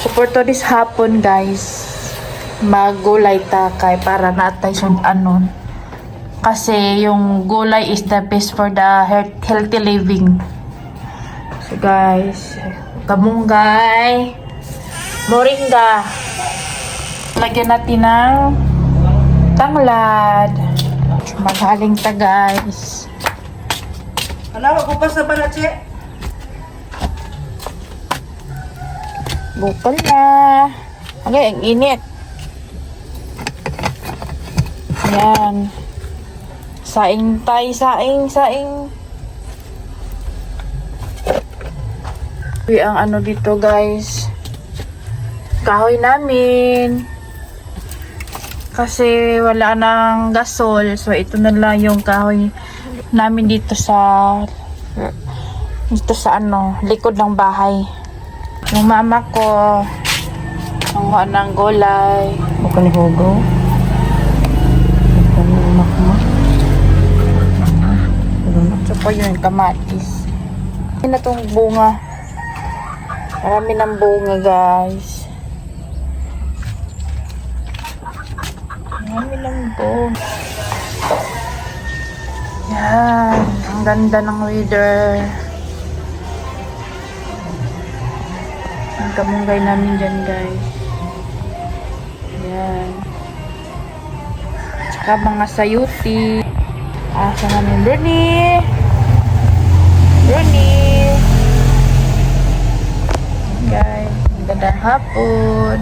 So for today's hapon guys, maggulay ta kay para natay sun anon. Kasi yung gulay is the best for the healthy living. So guys, kamunggay, moringa. Lagyan natin ng tanglad. Maghaling ta guys. Alawa ko pa sa balache. Bukol na. Okay, ang init. Ayan. Saing tayo, saing. Uy, ang ano dito guys. Kahoy namin. Kasi wala nang gasol. So, ito na lang yung kahoy namin dito sa likod ng bahay. Yung mama ko, nanguha ng gulay. Bukan ni Hugo. Bukan ni Makma. So po yun, kamatis. Yan na tong bunga. Marami ng bunga guys. Marami ng bunga. Yan. Ang ganda ng weather. Ang kamunggay namin dyan guys. Yan. Tsaka mga sayuti. Asa namin Bruni. Guys, magandang hapon.